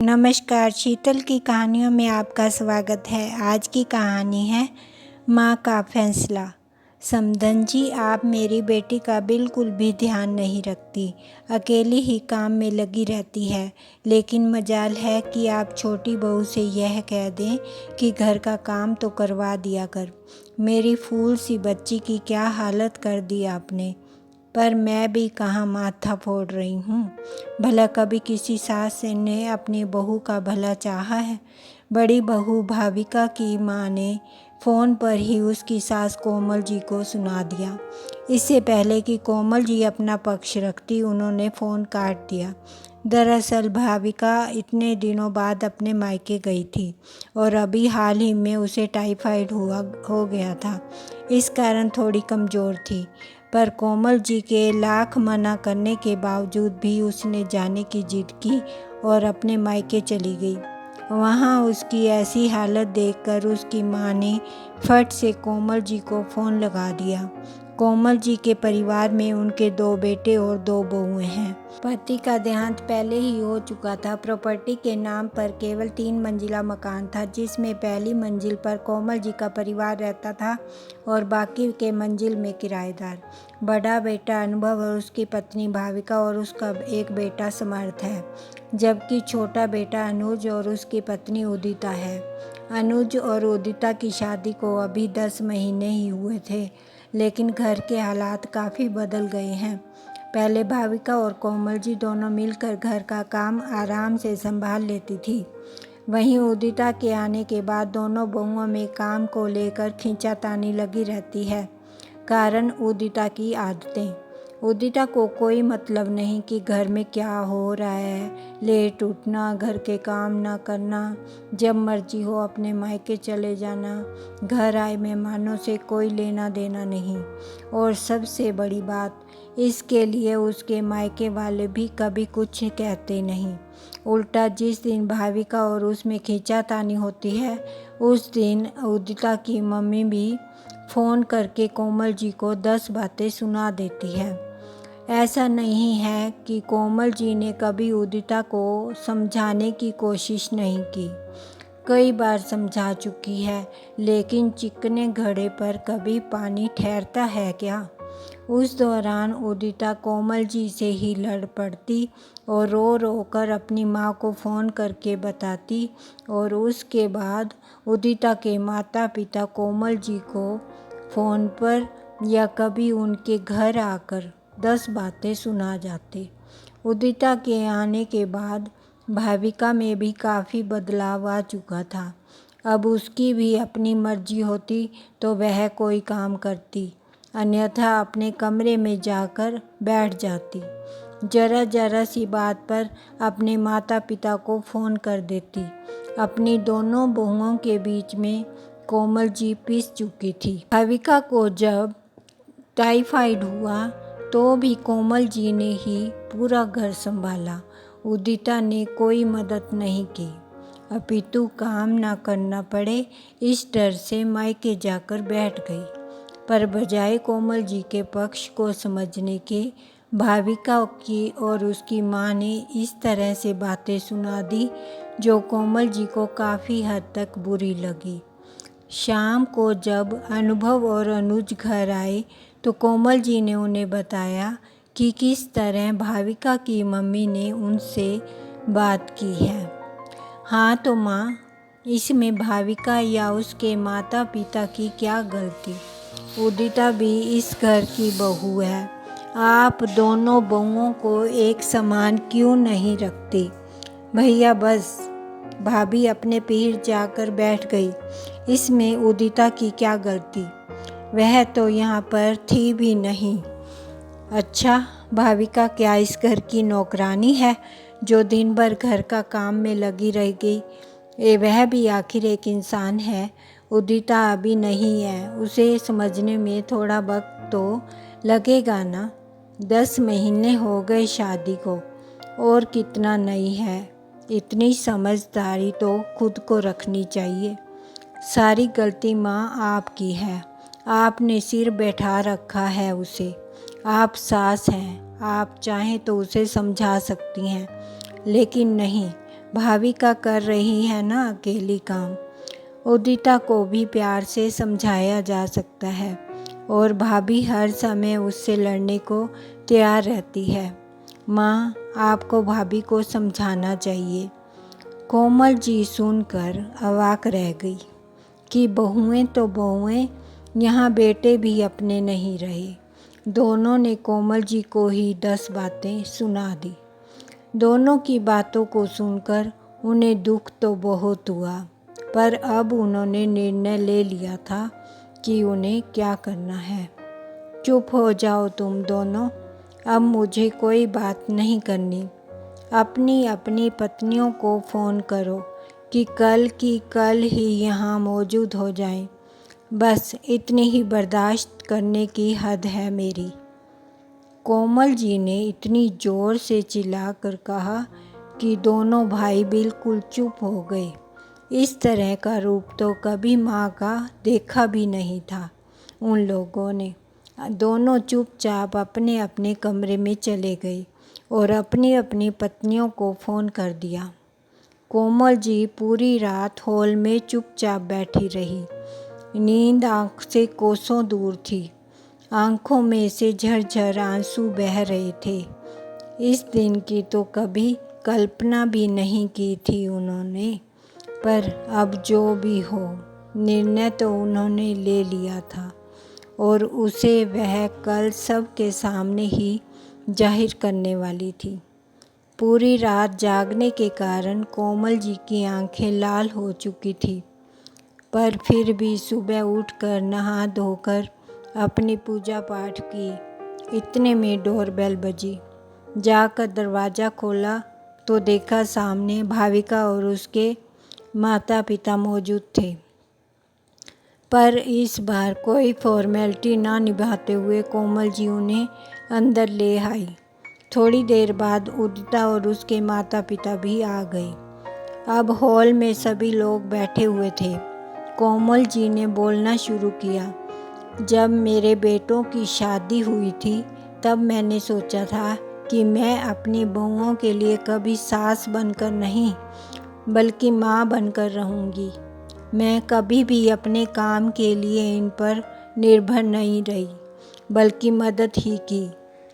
नमस्कार, शीतल की कहानियों में आपका स्वागत है। आज की कहानी है माँ का फैसला। समधन जी, आप मेरी बेटी का बिल्कुल भी ध्यान नहीं रखती, अकेली ही काम में लगी रहती है। लेकिन मजाल है कि आप छोटी बहू से यह कह दें कि घर का काम तो करवा दिया कर। मेरी फूल सी बच्ची की क्या हालत कर दी आपने। पर मैं भी कहाँ माथा फोड़ रही हूँ। भला कभी किसी सास ने अपनी बहू का भला चाहा है। बड़ी बहू भाविका की माँ ने फ़ोन पर ही उसकी सास कोमल जी को सुना दिया। इससे पहले कि कोमल जी अपना पक्ष रखती, उन्होंने फ़ोन काट दिया। दरअसल भाविका इतने दिनों बाद अपने मायके गई थी और अभी हाल ही में उसे टाइफाइड हो गया था। इस कारण थोड़ी कमज़ोर थी, पर कोमल जी के लाख मना करने के बावजूद भी उसने जाने की जिद की और अपने मायके चली गई। वहाँ उसकी ऐसी हालत देखकर उसकी माँ ने फट से कोमल जी को फ़ोन लगा दिया। कोमल जी के परिवार में उनके 2 बेटे और 2 बहुएं हैं। पति का देहांत पहले ही हो चुका था। प्रॉपर्टी के नाम पर केवल 3 मंजिला मकान था, जिसमें पहली मंजिल पर कोमल जी का परिवार रहता था और बाकी के मंजिल में किराएदार। बड़ा बेटा अनुभव और उसकी पत्नी भाविका और उसका एक बेटा समर्थ है, जबकि छोटा बेटा अनुज और उसकी पत्नी उदिता है। अनुज और उदिता की शादी को अभी 10 महीने ही हुए थे, लेकिन घर के हालात काफ़ी बदल गए हैं। पहले भाविका और कोमल जी दोनों मिलकर घर का काम आराम से संभाल लेती थी। वहीं उदिता के आने के बाद दोनों बहुओं में काम को लेकर खींचातानी लगी रहती है। कारण उदिता की आदतें। उदिता को कोई मतलब नहीं कि घर में क्या हो रहा है। लेट उठना, घर के काम ना करना, जब मर्जी हो अपने मायके चले जाना, घर आए मेहमानों से कोई लेना देना नहीं। और सबसे बड़ी बात, इसके लिए उसके मायके वाले भी कभी कुछ कहते नहीं। उल्टा जिस दिन भाविका और उसमें खींचातानी होती है, उस दिन उदिता की मम्मी भी फ़ोन करके कोमल जी को 10 बातें सुना देती है। ऐसा नहीं है कि कोमल जी ने कभी उदिता को समझाने की कोशिश नहीं की। कई बार समझा चुकी है, लेकिन चिकने घड़े पर कभी पानी ठहरता है क्या। उस दौरान उदिता कोमल जी से ही लड़ पड़ती और रो रो कर अपनी माँ को फ़ोन करके बताती, और उसके बाद उदिता के माता पिता कोमल जी को फ़ोन पर या कभी उनके घर आकर 10 बातें सुना जाते। उदिता के आने के बाद भाविका में भी काफ़ी बदलाव आ चुका था। अब उसकी भी अपनी मर्जी होती तो वह कोई काम करती, अन्यथा अपने कमरे में जाकर बैठ जाती। जरा जरा सी बात पर अपने माता पिता को फ़ोन कर देती। अपनी दोनों बहुओं के बीच में कोमल जी पिस चुकी थी। भाविका को जब टाइफाइड हुआ तो भी कोमल जी ने ही पूरा घर संभाला। उदिता ने कोई मदद नहीं की, अपितु काम ना करना पड़े इस डर से मायके जाकर बैठ गई। पर बजाय कोमल जी के पक्ष को समझने के, भाविका की और उसकी माँ ने इस तरह से बातें सुना दी जो कोमल जी को काफ़ी हद तक बुरी लगी। शाम को जब अनुभव और अनुज घर आए तो कोमल जी ने उन्हें बताया कि किस तरह भाविका की मम्मी ने उनसे बात की है। हाँ तो माँ, इसमें भाविका या उसके माता पिता की क्या गलती। उदिता भी इस घर की बहू है। आप दोनों बहुओं को एक समान क्यों नहीं रखती। भैया बस, भाभी अपने पीर जाकर बैठ गई। इसमें उदिता की क्या गलती, वह तो यहाँ पर थी भी नहीं। अच्छा, भाविका क्या इस घर की नौकरानी है जो दिन भर घर का काम में लगी रहेगी। वह भी आखिर एक इंसान है। उदिता अभी नहीं है, उसे समझने में थोड़ा वक्त तो लगेगा ना। 10 महीने हो गए शादी को, और कितना नहीं है। इतनी समझदारी तो खुद को रखनी चाहिए। सारी गलती माँ आपकी है। आपने सिर बैठा रखा है उसे। आप सास हैं, आप चाहें तो उसे समझा सकती हैं, लेकिन नहीं, भाविका कर रही है ना अकेली काम। उदिता को भी प्यार से समझाया जा सकता है और भाभी हर समय उससे लड़ने को तैयार रहती है। माँ, आपको भाभी को समझाना चाहिए। कोमल जी सुनकर अवाक रह गई कि बहुएं तो बहुएं, यहाँ बेटे भी अपने नहीं रहे। दोनों ने कोमल जी को ही 10 बातें सुना दी। दोनों की बातों को सुनकर उन्हें दुख तो बहुत हुआ, पर अब उन्होंने निर्णय ले लिया था कि उन्हें क्या करना है। चुप हो जाओ तुम दोनों, अब मुझे कोई बात नहीं करनी। अपनी अपनी पत्नियों को फ़ोन करो कि कल की कल ही यहाँ मौजूद हो जाएं। बस इतनी ही बर्दाश्त करने की हद है मेरी। कोमल जी ने इतनी ज़ोर से चिल्लाकर कहा कि दोनों भाई बिल्कुल चुप हो गए। इस तरह का रूप तो कभी माँ का देखा भी नहीं था उन लोगों ने। दोनों चुपचाप अपने अपने कमरे में चले गए और अपनी अपनी पत्नियों को फ़ोन कर दिया। कोमल जी पूरी रात हॉल में चुपचाप बैठी रही। नींद आँख से कोसों दूर थी। आँखों में से झरझर आंसू बह रहे थे। इस दिन की तो कभी कल्पना भी नहीं की थी उन्होंने, पर अब जो भी हो, निर्णय तो उन्होंने ले लिया था और उसे वह कल सबके सामने ही जाहिर करने वाली थी। पूरी रात जागने के कारण कोमल जी की आंखें लाल हो चुकी थी, पर फिर भी सुबह उठकर नहा धोकर अपनी पूजा पाठ की। इतने में डोरबेल बजी। जाकर दरवाज़ा खोला तो देखा सामने भाविका और उसके माता पिता मौजूद थे, पर इस बार कोई फॉर्मेलिटी ना निभाते हुए कोमल जी उन्हें अंदर ले आई। थोड़ी देर बाद उदिता और उसके माता पिता भी आ गए। अब हॉल में सभी लोग बैठे हुए थे। कोमल जी ने बोलना शुरू किया। जब मेरे बेटों की शादी हुई थी तब मैंने सोचा था कि मैं अपनी बहुओं के लिए कभी सास बनकर नहीं बल्कि माँ बनकर रहूँगी। मैं कभी भी अपने काम के लिए इन पर निर्भर नहीं रही बल्कि मदद ही की,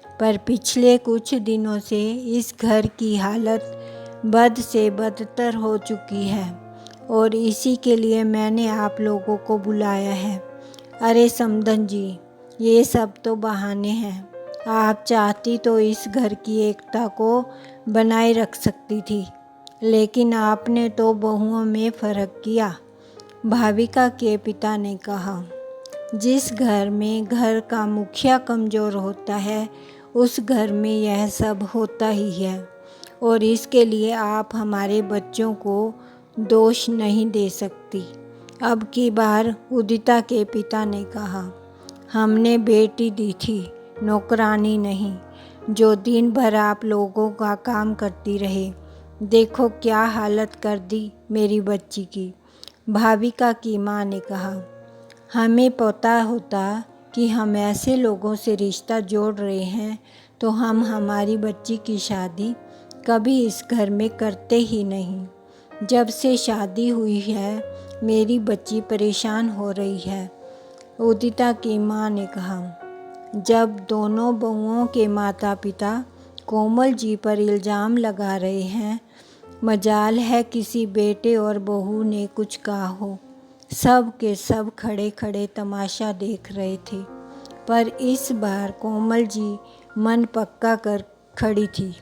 पर पिछले कुछ दिनों से इस घर की हालत बद से बदतर हो चुकी है और इसी के लिए मैंने आप लोगों को बुलाया है। अरे समधन जी, ये सब तो बहाने हैं। आप चाहती तो इस घर की एकता को बनाए रख सकती थी, लेकिन आपने तो बहुओं में फ़र्क किया। भाविका के पिता ने कहा, जिस घर में घर का मुखिया कमज़ोर होता है उस घर में यह सब होता ही है और इसके लिए आप हमारे बच्चों को दोष नहीं दे सकती। अब की बार उदिता के पिता ने कहा, हमने बेटी दी थी, नौकरानी नहीं, जो दिन भर आप लोगों का काम करती रहे। देखो क्या हालत कर दी मेरी बच्ची की। भाविका की माँ ने कहा, हमें पता होता कि हम ऐसे लोगों से रिश्ता जोड़ रहे हैं तो हम हमारी बच्ची की शादी कभी इस घर में करते ही नहीं। जब से शादी हुई है मेरी बच्ची परेशान हो रही है। उदिता की माँ ने कहा। जब दोनों बहुओं के माता पिता कोमल जी पर इल्ज़ाम लगा रहे हैं, मजाल है किसी बेटे और बहू ने कुछ कहा हो। सब के सब खड़े खड़े तमाशा देख रहे थे, पर इस बार कोमल जी मन पक्का कर खड़ी थी।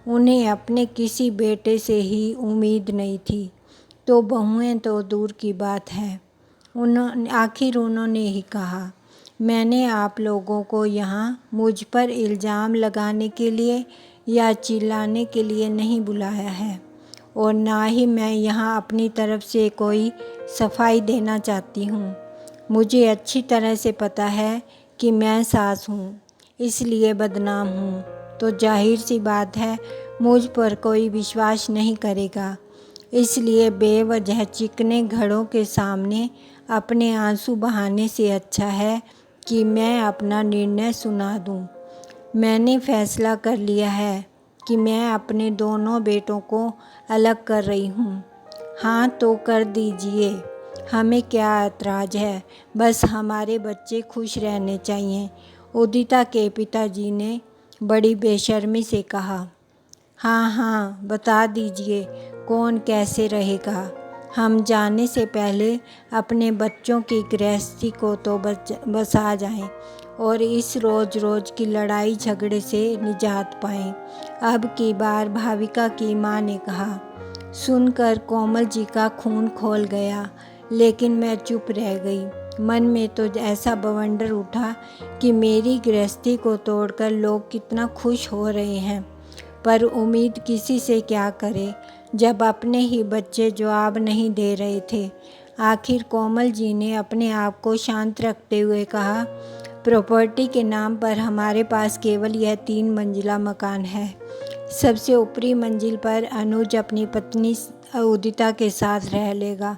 उन्हें अपने किसी बेटे से ही उम्मीद नहीं थी, तो बहुएं तो दूर की बात है। आखिर उन्होंने ही कहा, मैंने आप लोगों को यहाँ मुझ पर इल्ज़ाम लगाने के लिए या चिल्लाने के लिए नहीं बुलाया है और ना ही मैं यहाँ अपनी तरफ से कोई सफाई देना चाहती हूँ। मुझे अच्छी तरह से पता है कि मैं सास हूँ, इसलिए बदनाम हूँ, तो जाहिर सी बात है मुझ पर कोई विश्वास नहीं करेगा। इसलिए बेवजह चिकने घड़ों के सामने अपने आंसू बहाने से अच्छा है कि मैं अपना निर्णय सुना दूँ। मैंने फैसला कर लिया है। कि मैं अपने दोनों बेटों को अलग कर रही हूँ। हाँ तो कर दीजिए, हमें क्या ऐतराज़ है, बस हमारे बच्चे खुश रहने चाहिए, उदिता के पिताजी ने बड़ी बेशर्मी से कहा। हाँ हाँ बता दीजिए कौन कैसे रहेगा। हम जाने से पहले अपने बच्चों की गृहस्थी को तो बसा जाएं और इस रोज़ रोज़ की लड़ाई झगड़े से निजात पाएं। अब की बार भाविका की माँ ने कहा। सुनकर कोमल जी का खून खोल गया, लेकिन मैं चुप रह गई। मन में तो ऐसा बवंडर उठा कि मेरी गृहस्थी को तोड़कर लोग कितना खुश हो रहे हैं, पर उम्मीद किसी से क्या करे जब अपने ही बच्चे जवाब नहीं दे रहे थे। आखिर कोमल जी ने अपने आप को शांत रखते हुए कहा, प्रॉपर्टी के नाम पर हमारे पास केवल यह 3 मंजिला मकान है। सबसे ऊपरी मंजिल पर अनुज अपनी पत्नी उदिता के साथ रह लेगा।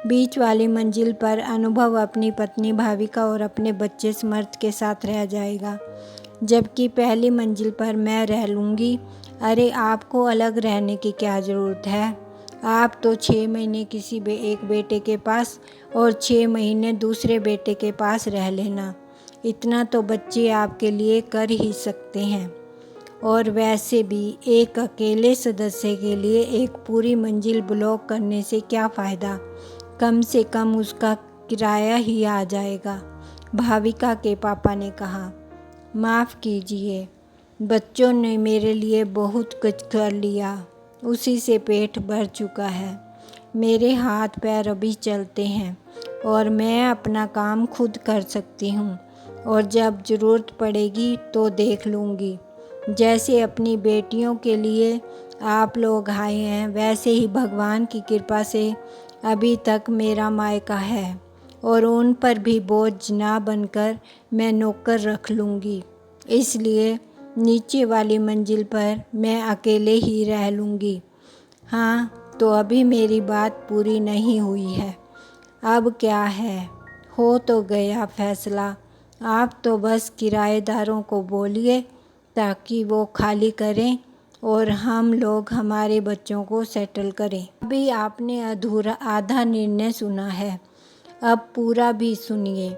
बीच वाली मंजिल पर अनुभव अपनी पत्नी भाविका और अपने बच्चे समर्थ के साथ रह जाएगा, जबकि पहली मंजिल पर मैं रह लूँगी। अरे आपको अलग रहने की क्या ज़रूरत है? आप तो 6 महीने किसी एक बेटे के पास और 6 महीने दूसरे बेटे के पास रह लेना, इतना तो बच्चे आपके लिए कर ही सकते हैं। और वैसे भी एक अकेले सदस्य के लिए एक पूरी मंजिल ब्लॉक करने से क्या फ़ायदा, कम से कम उसका किराया ही आ जाएगा। भाविका के पापा ने कहा। माफ़ कीजिए, बच्चों ने मेरे लिए बहुत कुछ कर लिया, उसी से पेट भर चुका है। मेरे हाथ पैर अभी चलते हैं और मैं अपना काम खुद कर सकती हूँ, और जब ज़रूरत पड़ेगी तो देख लूँगी। जैसे अपनी बेटियों के लिए आप लोग आए हैं, वैसे ही भगवान की कृपा से अभी तक मेरा मायका है, और उन पर भी बोझ ना बनकर मैं नौकर रख लूँगी। इसलिए नीचे वाली मंजिल पर मैं अकेले ही रह लूँगी। हाँ तो अभी मेरी बात पूरी नहीं हुई है। अब क्या है, हो तो गया फैसला। आप तो बस किराएदारों को बोलिए ताकि वो खाली करें और हम लोग हमारे बच्चों को सेटल करें। अभी आपने आधा निर्णय सुना है, अब पूरा भी सुनिए।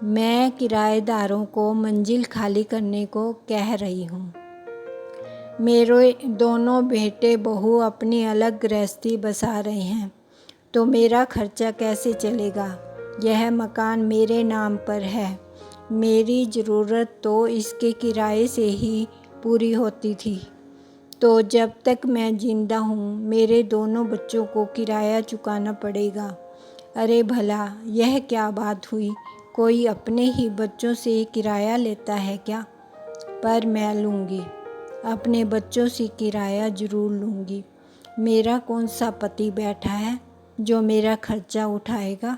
मैं किराएदारों को मंजिल खाली करने को कह रही हूँ। मेरे दोनों बेटे बहू अपनी अलग गृहस्थी बसा रहे हैं, तो मेरा खर्चा कैसे चलेगा? यह मकान मेरे नाम पर है, मेरी ज़रूरत तो इसके किराए से ही पूरी होती थी। तो जब तक मैं जिंदा हूँ मेरे दोनों बच्चों को किराया चुकाना पड़ेगा। अरे भला यह क्या बात हुई, कोई अपने ही बच्चों से किराया लेता है क्या? पर मैं लूँगी, अपने बच्चों से किराया ज़रूर लूँगी। मेरा कौन सा पति बैठा है जो मेरा खर्चा उठाएगा?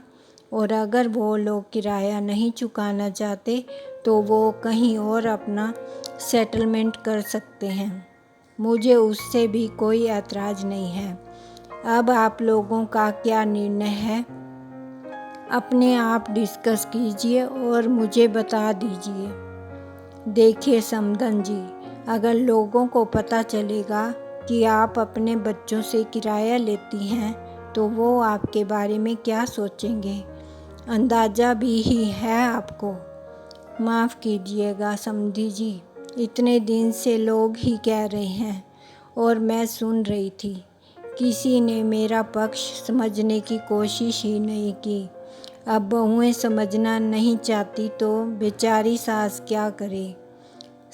और अगर वो लोग किराया नहीं चुकाना चाहते तो वो कहीं और अपना सेटलमेंट कर सकते हैं, मुझे उससे भी कोई ऐतराज़ नहीं है। अब आप लोगों का क्या निर्णय है, अपने आप डिस्कस कीजिए और मुझे बता दीजिए। देखिए समधन जी, अगर लोगों को पता चलेगा कि आप अपने बच्चों से किराया लेती हैं तो वो आपके बारे में क्या सोचेंगे, अंदाज़ा भी ही है आपको। माफ़ कीजिएगा समधी जी, इतने दिन से लोग ही कह रहे हैं और मैं सुन रही थी, किसी ने मेरा पक्ष समझने की कोशिश ही नहीं की। अब बहुएं समझना नहीं चाहती तो बेचारी सास क्या करे।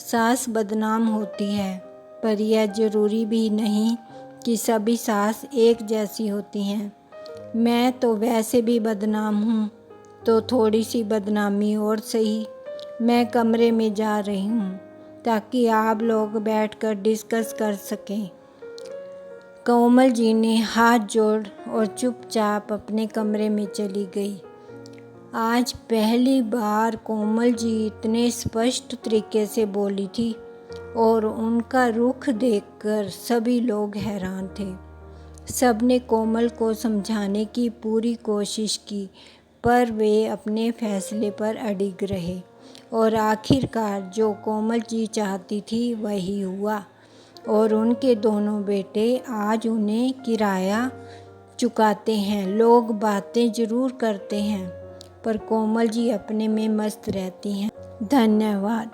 सास बदनाम होती है, पर यह ज़रूरी भी नहीं कि सभी सास एक जैसी होती हैं। मैं तो वैसे भी बदनाम हूँ, तो थोड़ी सी बदनामी और सही। मैं कमरे में जा रही हूँ ताकि आप लोग बैठकर डिस्कस कर सकें। कोमल जी ने हाथ जोड़ और चुपचाप अपने कमरे में चली गई। आज पहली बार कोमल जी इतने स्पष्ट तरीके से बोली थी और उनका रुख देखकर सभी लोग हैरान थे। सबने कोमल को समझाने की पूरी कोशिश की, पर वे अपने फैसले पर अडिग रहे और आखिरकार जो कोमल जी चाहती थी वही हुआ। और उनके दोनों बेटे आज उन्हें किराया चुकाते हैं। लोग बातें ज़रूर करते हैं पर कोमल जी अपने में मस्त रहती हैं। धन्यवाद।